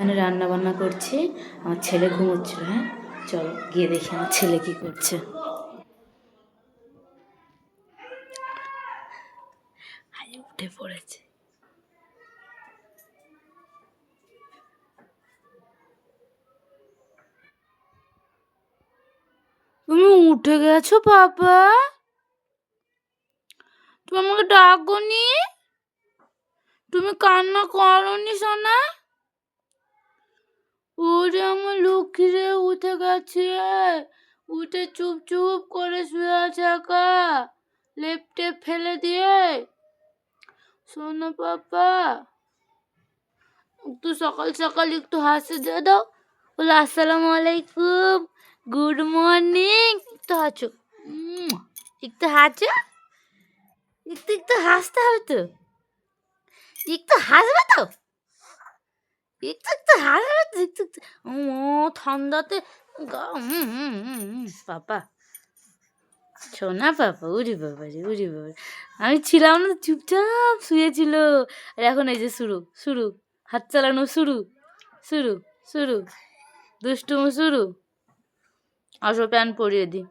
এখানে রান্না বান্না করছি, আমার ছেলে ঘুমোচ্ছিল। হ্যাঁ চলো গিয়ে দেখি আমার ছেলে কি করছে। উঠে পড়েছে। তুমি উঠে গেছো বাবা? তুমি আমাকে ডাকোনি? তুমি কান্না করোনি সোনা? ওরে আমার লক্ষ্মী রে, উঠে গেছে। উঠে চুপ চুপ করে শুয়ে আছে একা, লেপটে ফেলে দিয়ে। সোনা পাপা একটু সকাল সকাল একটু হাসি দিয়ে দাও, বলো আসসালামু আলাইকুম, গুড মর্নিং। একটু হাঁচো, একটু হাঁচো, একটু একটু হাসতে হবে তো, একটু হাসবে তো, একটু একটু হাসবে তো, একটু একটু। ও ঠান্ডাতে পাপা, শোনা পাপা, উরি বাবা রে, উরি বাবা। আমি ছিলাম না, চুপচাপ শুয়েছিল। আর এখন এই যে শুরু শুরু, হাত চালানো শুরু শুরু শুরু, দুষ্টুমু শুরু। আসো প্যান্ট পরিয়ে দিই।